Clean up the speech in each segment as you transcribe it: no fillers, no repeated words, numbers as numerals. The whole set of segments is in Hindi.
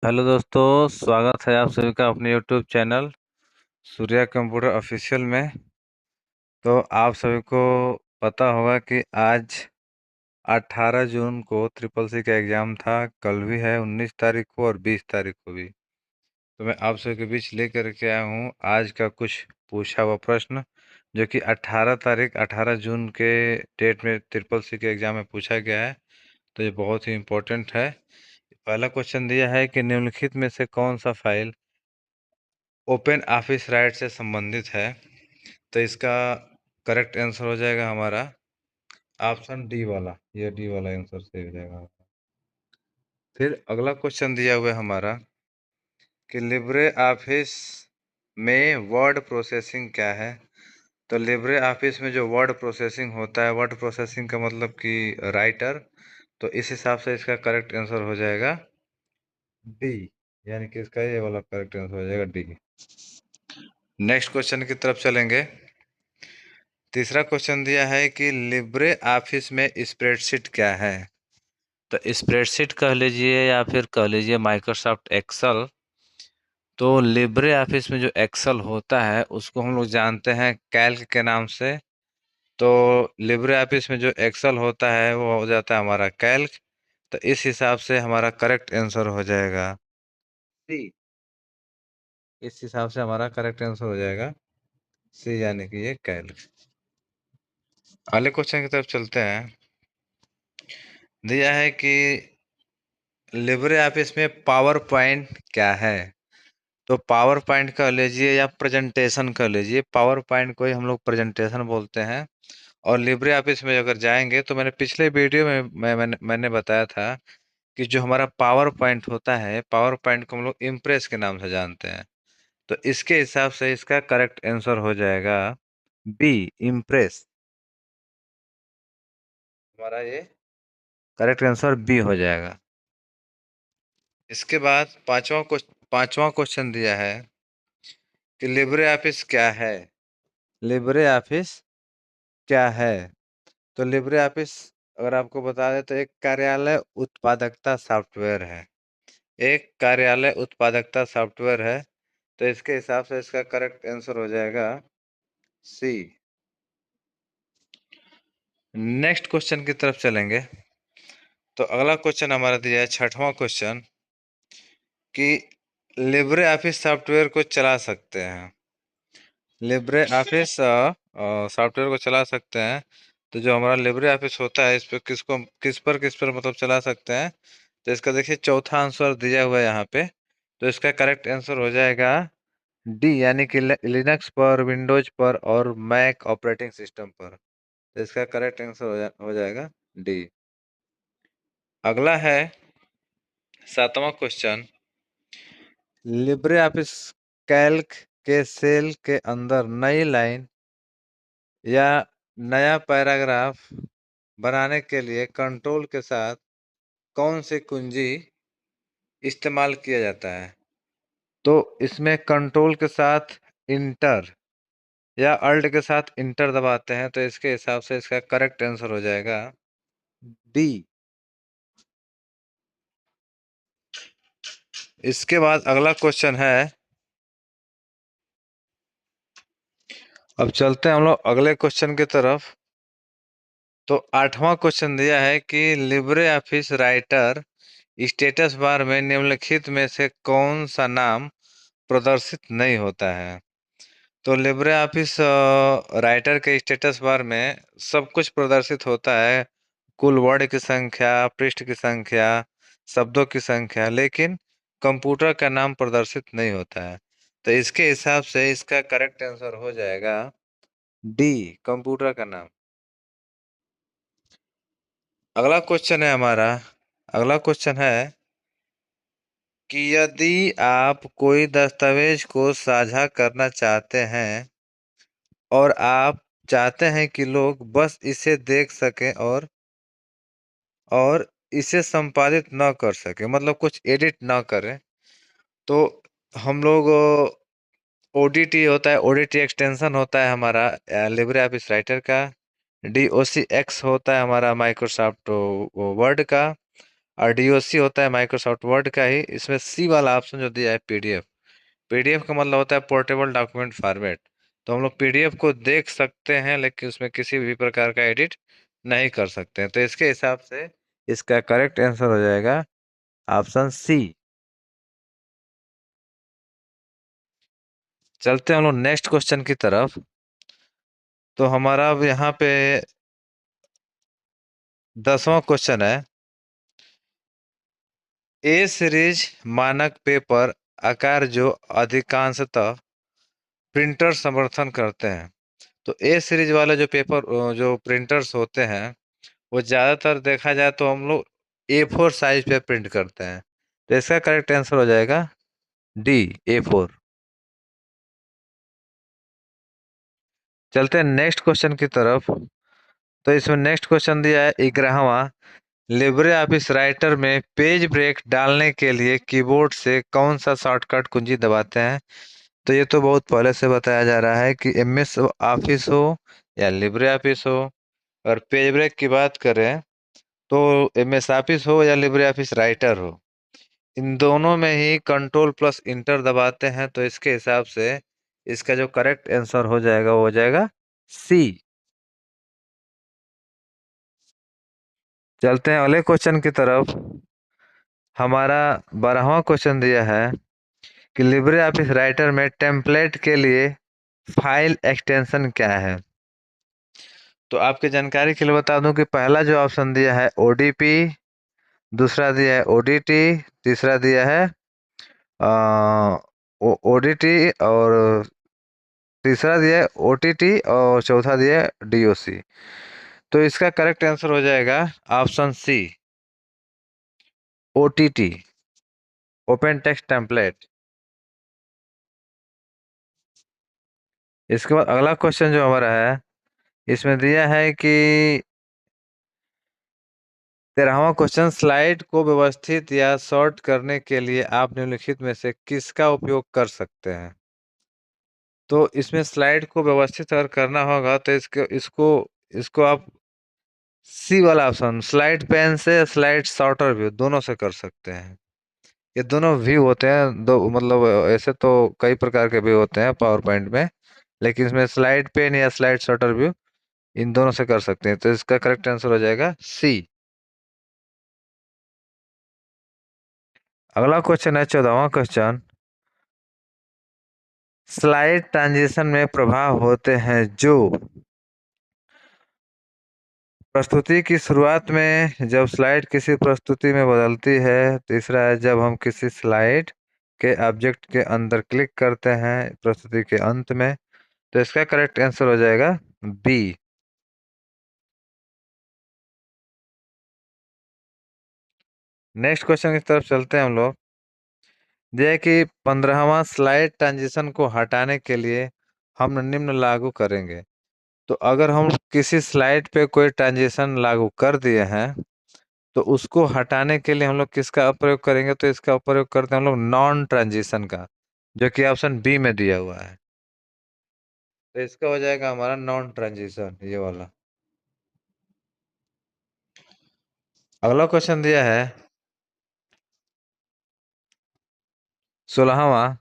हेलो दोस्तों, स्वागत है आप सभी का अपने YouTube channel Surya computer official में। तो आप सभी को पता होगा कि आज 18 जून को ट्रिपल सी का एग्ज़ाम था। कल भी है 19 तारीख को और 20 तारीख को भी। तो मैं आप सभी के बीच लेकर के आया हूँ आज का कुछ पूछा हुआ प्रश्न, जो कि 18 जून के डेट में ट्रिपल सी के एग्ज़ाम में पूछा गया है। तो ये बहुत ही इम्पोर्टेंट है। पहला क्वेश्चन दिया है कि निम्नलिखित में से कौन सा फाइल ओपन ऑफिस राइट से संबंधित है। तो इसका करेक्ट आंसर हो जाएगा हमारा ऑप्शन डी वाला। ये डी वाला आंसर सही हो जाएगा। फिर अगला क्वेश्चन दिया हुआ है हमारा कि लिब्रे ऑफिस में वर्ड प्रोसेसिंग क्या है। तो लिब्रे ऑफिस में जो वर्ड प्रोसेसिंग होता है, वर्ड प्रोसेसिंग का मतलब कि राइटर। तो इस हिसाब से इसका करेक्ट आंसर हो जाएगा डी, यानी कि इसका ये वाला करेक्ट आंसर हो जाएगा डी। नेक्स्ट क्वेश्चन की तरफ चलेंगे। तीसरा क्वेश्चन दिया है कि लिब्रे ऑफिस में स्प्रेडशीट क्या है। तो स्प्रेडशीट कह लीजिए या फिर कह लीजिए माइक्रोसॉफ्ट एक्सेल। तो लिब्रे ऑफिस में जो एक्सेल होता है उसको हम लोग जानते हैं कैल्क के नाम से। तो लिब्रे ऑफिस में जो एक्सेल होता है वो हो जाता है हमारा कैल्क। तो इस हिसाब से हमारा करेक्ट आंसर हो जाएगा सी। इस हिसाब से हमारा करेक्ट आंसर हो जाएगा सी, यानी कि ये कैल्क। अगले क्वेश्चन की तरफ चलते हैं। दिया है कि लिब्रे ऑफिस में पावर पॉइंट क्या है। तो पावर पॉइंट कह लीजिए या प्रेजेंटेशन कह लीजिए, पावर पॉइंट को ही हम लोग प्रेजेंटेशन बोलते हैं। और लिब्रे ऑफिस में अगर जाएंगे तो मैंने पिछले वीडियो में मैंने बताया था कि जो हमारा पावर पॉइंट होता है, पावर पॉइंट को हम लोग इम्प्रेस के नाम से जानते हैं। तो इसके हिसाब से इसका करेक्ट आंसर हो जाएगा बी, इम्प्रेस। हमारा ये करेक्ट आंसर बी हो जाएगा। इसके बाद पांचवा क्वेश्चन दिया है कि लिब्रे ऑफिस क्या है। लिब्रे ऑफिस क्या है। तो लिब्रे ऑफिस अगर आपको बता दें तो एक कार्यालय उत्पादकता सॉफ्टवेयर है। एक कार्यालय उत्पादकता सॉफ्टवेयर है। तो इसके हिसाब से इसका करेक्ट आंसर हो जाएगा सी। नेक्स्ट क्वेश्चन की तरफ चलेंगे। तो अगला क्वेश्चन हमारा दिया है छठवां क्वेश्चन कि लिब्रे ऑफिस सॉफ्टवेयर को चला सकते हैं। लिब्रे ऑफिस सॉफ्टवेयर को चला सकते हैं। तो जो हमारा लिब्रे ऑफिस होता है इस पे किस पर मतलब चला सकते हैं। तो इसका देखिए चौथा आंसर दिया हुआ है यहाँ पे। तो इसका करेक्ट आंसर हो जाएगा डी, यानी कि लिनक्स पर, विंडोज पर और मैक ऑपरेटिंग सिस्टम पर। तो इसका करेक्ट आंसर हो जाएगा डी। अगला है सातवां क्वेश्चन। लिब्रे ऑफिस कैल्क के सेल के अंदर नई लाइन या नया पैराग्राफ बनाने के लिए कंट्रोल के साथ कौन सी कुंजी इस्तेमाल किया जाता है। तो इसमें कंट्रोल के साथ इंटर या अल्ट के साथ इंटर दबाते हैं। तो इसके हिसाब से इसका करेक्ट आंसर हो जाएगा डी। इसके बाद अगला क्वेश्चन है। अब चलते हैं हम लोग अगले क्वेश्चन की तरफ। तो आठवां क्वेश्चन दिया है कि Libre office writer status bar में निम्नलिखित में से कौन सा नाम प्रदर्शित नहीं होता है। तो लिब्रे ऑफिस राइटर के स्टेटस बार में सब कुछ प्रदर्शित होता है, कुल वर्ड की संख्या, पृष्ठ की संख्या, शब्दों की संख्या, लेकिन कंप्यूटर का नाम प्रदर्शित नहीं होता है। तो इसके हिसाब से इसका करेक्ट आंसर हो जाएगा डी, कंप्यूटर का नाम। अगला क्वेश्चन है हमारा। अगला क्वेश्चन है कि यदि आप कोई दस्तावेज को साझा करना चाहते हैं और आप चाहते हैं कि लोग बस इसे देख सकें और इसे संपादित न कर सके, मतलब कुछ एडिट ना करें। तो हम लोग ओडीटी होता है, ओडीटी एक्सटेंशन होता है हमारा लिब्रे ऑफिस राइटर का। डीओसी एक्स होता है हमारा माइक्रोसॉफ्ट वर्ड का। और डीओसी होता है माइक्रोसॉफ्ट वर्ड का ही। इसमें सी वाला ऑप्शन जो दिया है पीडीएफ, पीडीएफ का मतलब होता है पोर्टेबल डॉक्यूमेंट फॉर्मेट। तो हम लोग पीडीएफ को देख सकते हैं लेकिन उसमें किसी भी प्रकार का एडिट नहीं कर सकते हैं। तो इसके हिसाब से इसका करेक्ट आंसर हो जाएगा ऑप्शन सी। चलते हैं हम लोग नेक्स्ट क्वेश्चन की तरफ। तो हमारा अब यहाँ पे 10वां क्वेश्चन है, ए सीरीज मानक पेपर आकार जो अधिकांशतः प्रिंटर समर्थन करते हैं। तो ए सीरीज वाले जो पेपर जो प्रिंटर्स होते हैं वो ज़्यादातर देखा जाए तो हम लोग A4 साइज पे प्रिंट करते हैं। तो इसका करेक्ट आंसर हो जाएगा डी, A4। चलते हैं नेक्स्ट क्वेश्चन की तरफ। तो इसमें नेक्स्ट क्वेश्चन दिया है 11वां, लिब्रे ऑफिस राइटर में पेज ब्रेक डालने के लिए कीबोर्ड से कौन सा शॉर्टकट कुंजी दबाते हैं। तो ये तो बहुत पहले से बताया जा रहा है कि MS ऑफिस हो या लिब्रे ऑफिस हो। और पेज ब्रेक की बात करें तो MS ऑफिस हो या लिब्रे ऑफिस राइटर हो, इन दोनों में ही कंट्रोल प्लस इंटर दबाते हैं। तो इसके हिसाब से इसका जो करेक्ट आंसर हो जाएगा वो हो जाएगा सी। चलते हैं अगले क्वेश्चन की तरफ। हमारा 12वां क्वेश्चन दिया है कि लिब्रे ऑफिस राइटर में टेम्पलेट के लिए फाइल एक्सटेंशन क्या है। तो आपकी जानकारी के लिए बता दूं कि पहला जो ऑप्शन दिया है ODP, दूसरा दिया है ODT, तीसरा दिया है ODT, और तीसरा दिया है OTT, और चौथा दिया है DOC। तो इसका करेक्ट आंसर हो जाएगा option c, OTT, open text template. इसके बाद अगला क्वेश्चन जो हमारा है इसमें दिया है कि 13वां क्वेश्चन, स्लाइड को व्यवस्थित या शॉर्ट करने के लिए आप निम्नलिखित में से किसका उपयोग कर सकते हैं। तो इसमें स्लाइड को व्यवस्थित अगर करना होगा तो इसको इसको इसको आप सी वाला ऑप्शन, स्लाइड पेन से स्लाइड शॉर्टर व्यू दोनों से कर सकते हैं। ये दोनों व्यू होते हैं दो, मतलब ऐसे तो कई प्रकार के व्यू होते हैं पावर पॉइंट में, लेकिन इसमें स्लाइड पेन या स्लाइड शॉर्टर व्यू इन दोनों से कर सकते हैं। तो इसका करेक्ट आंसर हो जाएगा सी। अगला क्वेश्चन है 14वां क्वेश्चन, स्लाइड ट्रांजिशन में प्रभाव होते हैं जो प्रस्तुति की शुरुआत में जब स्लाइड किसी प्रस्तुति में बदलती है, तीसरा है जब हम किसी स्लाइड के ऑब्जेक्ट के अंदर क्लिक करते हैं प्रस्तुति के अंत में। तो इसका करेक्ट आंसर हो जाएगा बी। नेक्स्ट क्वेश्चन की तरफ चलते हैं हम लोग। यह कि 15वां, स्लाइड ट्रांजिशन को हटाने के लिए हम निम्न लागू करेंगे। तो अगर हम किसी स्लाइड पे कोई ट्रांजिशन लागू कर दिए हैं तो उसको हटाने के लिए हम लोग किसका प्रयोग करेंगे। तो इसका प्रयोग करते हैं हम लोग नॉन ट्रांजिशन का, जो कि ऑप्शन बी में दिया हुआ है। तो इसका हो जाएगा हमारा नॉन ट्रांजिशन ये वाला। अगला क्वेश्चन दिया है 16वां,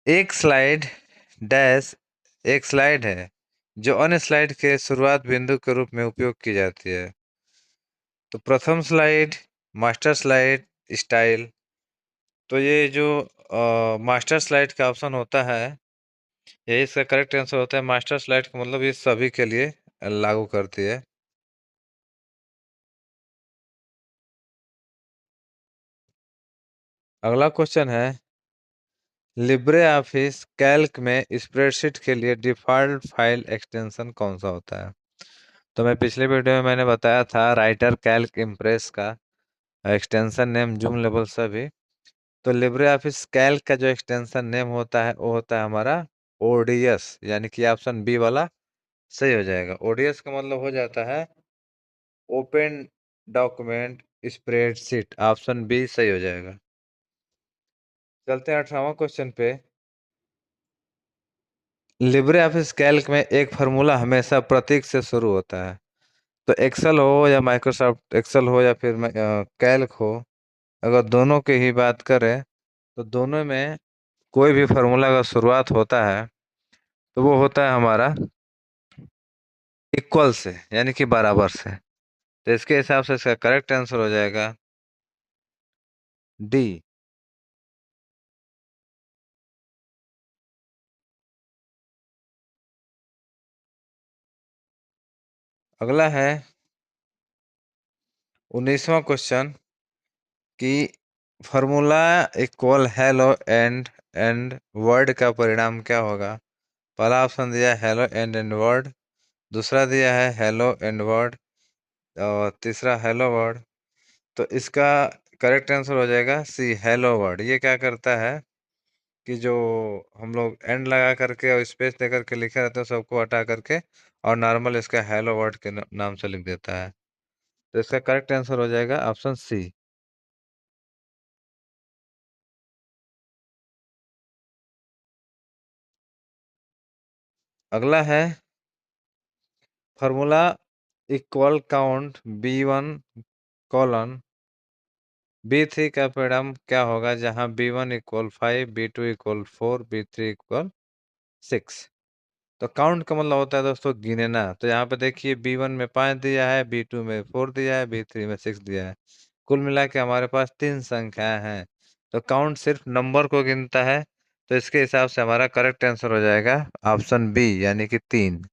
एक स्लाइड डैश एक स्लाइड है जो अन्य स्लाइड के शुरुआत बिंदु के रूप में उपयोग की जाती है। तो प्रथम स्लाइड, मास्टर स्लाइड, स्टाइल। तो ये जो मास्टर स्लाइड का ऑप्शन होता है यही इसका करेक्ट आंसर होता है। मास्टर स्लाइड का मतलब ये सभी के लिए लागू करती है। अगला क्वेश्चन है, लिब्रे ऑफिस कैल्क में स्प्रेडशीट के लिए डिफ़ॉल्ट फाइल एक्सटेंशन कौन सा होता है। तो मैं पिछले वीडियो में मैंने बताया था राइटर कैल्क इम्प्रेस का एक्सटेंशन नेम जूम लेवल सभी। तो लिब्रे ऑफिस कैल्क का जो एक्सटेंशन नेम होता है वो होता है हमारा ओडीएस, यानी कि ऑप्शन बी वाला सही हो जाएगा। ओडीएस का मतलब हो जाता है open document spreadsheet, option b सही हो जाएगा। चलते हैं 18वां क्वेश्चन पे। लिब्रे ऑफिस कैल्क में एक फार्मूला हमेशा प्रतीक से शुरू होता है। तो एक्सेल हो या माइक्रोसॉफ्ट एक्सेल हो या फिर कैल्क हो, अगर दोनों की ही बात करें तो दोनों में कोई भी फार्मूला का शुरुआत होता है तो वो होता है हमारा इक्वल से, यानी कि बराबर से। तो इसके हिसाब से इसका करेक्ट आंसर हो जाएगा डी। अगला है 19वां क्वेश्चन कि formula equal hello and word का परिणाम क्या होगा। पहला ऑप्शन दिया है हेलो एंड वर्ड, दूसरा दिया है हेलो एंड वर्ड, और तीसरा हेलो वर्ड। तो इसका करेक्ट आंसर हो जाएगा सी, हेलो वर्ड। ये क्या करता है कि जो हम लोग एंड लगा करके और स्पेस दे करके लिखे रहते हैं सबको हटा करके और नॉर्मल इसका हेलो वर्ड के नाम से लिख देता है। तो इसका करेक्ट आंसर हो जाएगा ऑप्शन सी। अगला है formula equal count B1 B3 का परिणाम क्या होगा, जहां B1 equal 5, B2 equal 4, B3 equal 6। तो काउंट का मतलब होता है दोस्तों गिनना। तो यहाँ पे देखिए B1 में 5 दिया है, B2 में 4 दिया है, B3 में 6 दिया है। कुल मिला के हमारे पास 3 संख्याएं हैं। तो काउंट सिर्फ नंबर को गिनता है। तो इसके हिसाब से हमारा करेक्ट आंसर हो जाएगा ऑप्शन बी, यानी कि 3।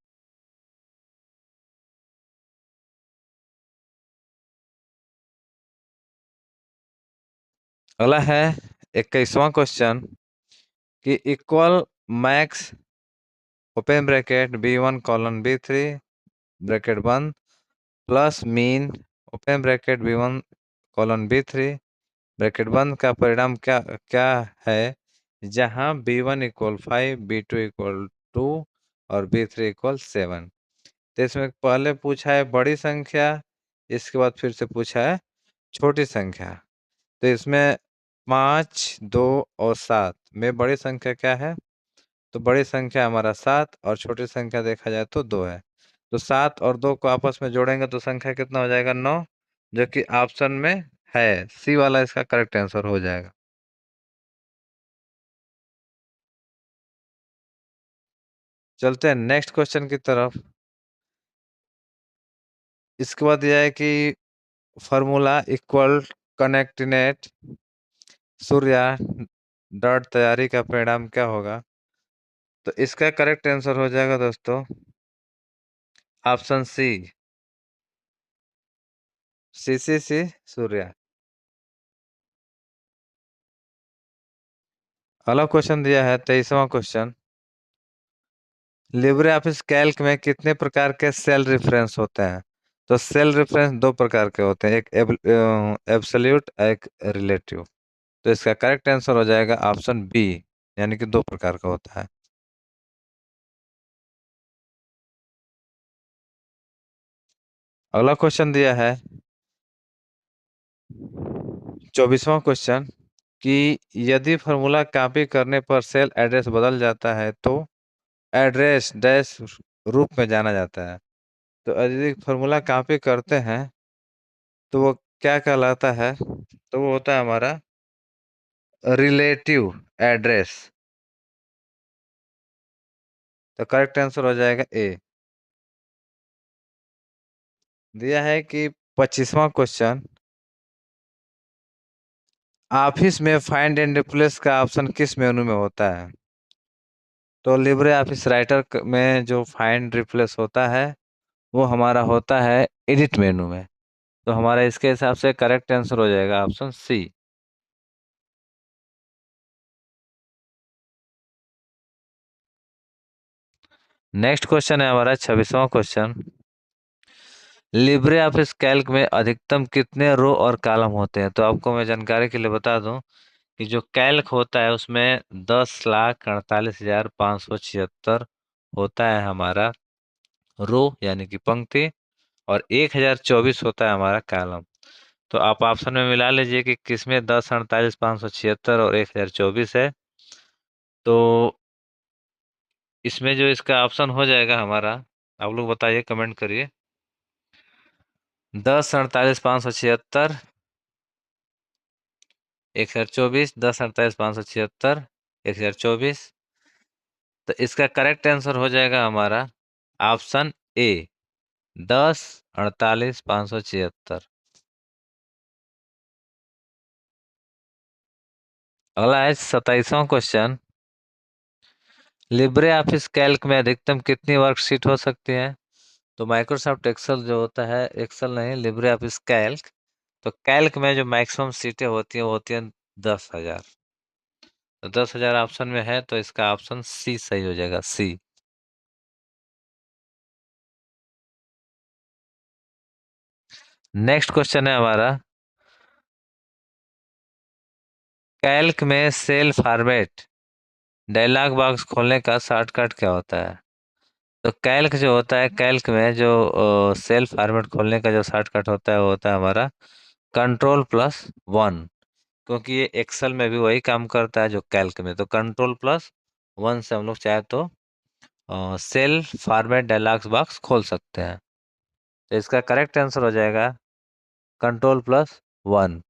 अगला है 21वां क्वेश्चन कि equal max open bracket B1 colon B3 bracket बंद plus mean open bracket B1 colon B3 bracket बंद का परिणाम क्या क्या है, जहां B1 इक्वल 5, B2 इक्वल 2 और B3 इक्वल 7। तो इसमें पहले पूछा है बड़ी संख्या, इसके बाद फिर से पूछा है छोटी संख्या। तो इसमें 5, 2 और 7 में बड़ी संख्या क्या है। तो बड़ी संख्या हमारा 7 और छोटी संख्या देखा जाए तो 2 है। तो 7 और 2 को आपस में जोड़ेंगे तो संख्या कितना हो जाएगा, 9, जो कि ऑप्शन में है सी वाला इसका करेक्ट आंसर हो जाएगा। चलते हैं नेक्स्ट क्वेश्चन की तरफ। इसके बाद यह है कि फॉर्मूला इक्वल कनेक्टिनेट सूर्य डॉट तैयारी का परिणाम क्या होगा। तो इसका करेक्ट आंसर हो जाएगा दोस्तों ऑप्शन सी, सी सूर्य। अगला क्वेश्चन दिया है 23वां क्वेश्चन, लिब्रे ऑफिस कैल्क में कितने प्रकार के सेल रेफरेंस होते हैं। तो सेल रेफरेंस दो प्रकार के होते हैं, एक एब्सोल्यूट, एक रिलेटिव। तो इसका करेक्ट आंसर हो जाएगा ऑप्शन बी, यानी कि दो प्रकार का होता है। अगला क्वेश्चन दिया है 24वां क्वेश्चन कि यदि फॉर्मूला कॉपी करने पर सेल एड्रेस बदल जाता है तो एड्रेस डैश रूप में जाना जाता है। तो यदि फॉर्मूला कॉपी करते हैं तो वो क्या कहलाता है। तो वो होता है हमारा रिलेटिव एड्रेस। तो करेक्ट आंसर हो जाएगा ए। दिया है कि 25वां क्वेश्चन, ऑफिस में फाइंड एंड रिप्लेस का ऑप्शन किस मेनू में होता है। तो लिब्रे ऑफिस राइटर में जो फाइंड रिप्लेस होता है वो हमारा होता है एडिट मेनू में। तो हमारा इसके हिसाब से करेक्ट आंसर हो जाएगा ऑप्शन सी। नेक्स्ट क्वेश्चन है हमारा 26वां क्वेश्चन, लिब्रे ऑफिस कैल्क में अधिकतम कितने रो और कॉलम होते हैं। तो आपको मैं जानकारी के लिए बता दूं कि जो कैल्क होता है उसमें 10,48,576 होता है हमारा रो, यानी कि पंक्ति, और 1,024 होता है हमारा कॉलम। तो आप ऑप्शन में मिला लीजिए कि किसमें 10,48,576 और 1,024 है। तो इसमें जो इसका ऑप्शन हो जाएगा हमारा, आप लोग बताइए, कमेंट करिए। 10 48 576, 1024, 10 48 576, 1024। तो इसका करेक्ट आंसर हो जाएगा हमारा ऑप्शन ए, 10 48 576। अगला है 27वां क्वेश्चन। लिब्रे ऑफिस कैल्क में अधिकतम कितनी वर्कशीट हो सकती है? तो माइक्रोसॉफ्ट एक्सेल जो होता है, एक्सेल नहीं, लिब्रे ऑफिस कैल्क। तो कैल्क में जो मैक्सिमम सीटें होती हैं वो होती हैं 10,000। तो 10,000 ऑप्शन में है, तो इसका ऑप्शन सी सही हो जाएगा, सी। नेक्स्ट क्वेश्चन है हमारा, कैल्क में सेल फॉर्मेट डायलॉग बॉक्स खोलने का शॉर्टकट क्या होता है? तो कैल्क जो होता है, कैल्क में जो सेल फॉर्मेट खोलने का जो शॉर्टकट होता है वो होता है हमारा Ctrl+1। क्योंकि ये एक्सेल में भी वही काम करता है जो कैल्क में। तो Ctrl+1 से हम लोग चाहे तो सेल फॉर्मेट डायलॉग्स बॉक्स खोल सकते हैं। तो इसका करेक्ट आंसर हो जाएगा Ctrl+1।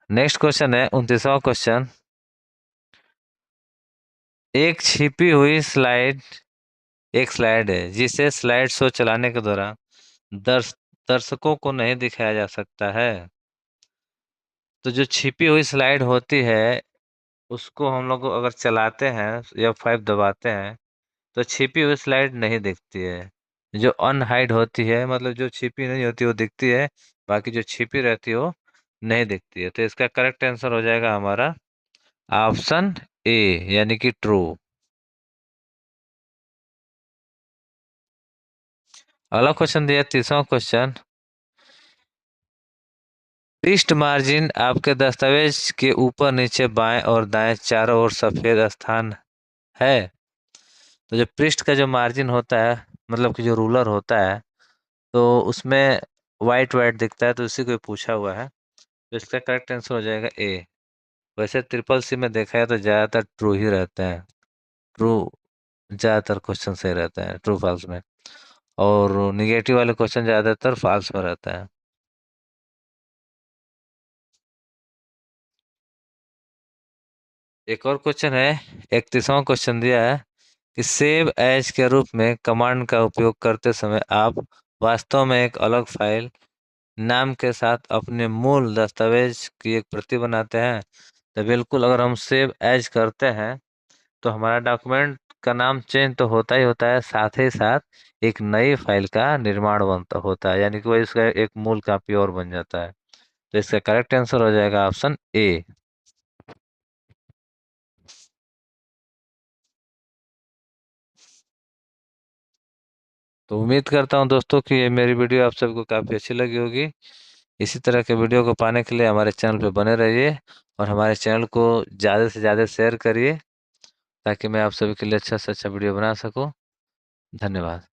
नेक्स्ट क्वेश्चन है 29वां क्वेश्चन। एक छिपी हुई स्लाइड, एक स्लाइड है जिसे स्लाइड शो चलाने के दौरान दर्श दर्शकों को नहीं दिखाया जा सकता है। तो जो छिपी हुई स्लाइड होती है उसको हम लोग अगर चलाते हैं या F5 दबाते हैं तो छिपी हुई स्लाइड नहीं दिखती है। जो अनहाइड होती है, मतलब जो छिपी नहीं होती वो दिखती है, बाकी जो छिपी रहती है वो नहीं दिखती है। तो इसका करेक्ट आंसर हो जाएगा हमारा ऑप्शन ए, यानी कि ट्रू। अगला क्वेश्चन दिया 30वां क्वेश्चन। पृष्ठ मार्जिन आपके दस्तावेज के ऊपर, नीचे, बाएं और दाएं चारों ओर सफेद स्थान है। तो जो पृष्ठ का जो मार्जिन होता है, मतलब कि जो रूलर होता है, तो उसमें वाइट वाइट दिखता है, तो इसी को पूछा हुआ है। तो इसका करेक्ट आंसर हो जाएगा ए। वैसे ट्रिपल सी में देखा है तो ज़्यादातर ट्रू ही रहता है। ट्रू, ज़्यादातर क्वेश्चन सही रहता है ट्रू फॉल्स में, और निगेटिव वाले क्वेश्चन ज़्यादातर फॉल्स में रहता है। एक और क्वेश्चन है, 31वां क्वेश्चन दिया है कि सेव एज के रूप में कमांड का उपयोग करते समय आप वास्तव में एक अलग फाइल नाम के साथ अपने मूल दस्तावेज की एक प्रति बनाते हैं। तो बिल्कुल, अगर हम सेव एज करते हैं तो हमारा डॉक्यूमेंट का नाम चेंज तो होता ही होता है, साथ ही साथ एक नई फाइल का निर्माण बनता होता है, यानी कि वो इसका एक मूल कॉपी और बन जाता है। तो इसका करेक्ट आंसर हो जाएगा ऑप्शन ए। तो उम्मीद करता हूँ दोस्तों कि ये मेरी वीडियो आप सबको काफ़ी अच्छी लगी होगी। इसी तरह के वीडियो को पाने के लिए हमारे चैनल पे बने रहिए, और हमारे चैनल को ज़्यादा से ज़्यादा शेयर करिए, ताकि मैं आप सभी के लिए अच्छा से अच्छा वीडियो बना सकूं। धन्यवाद।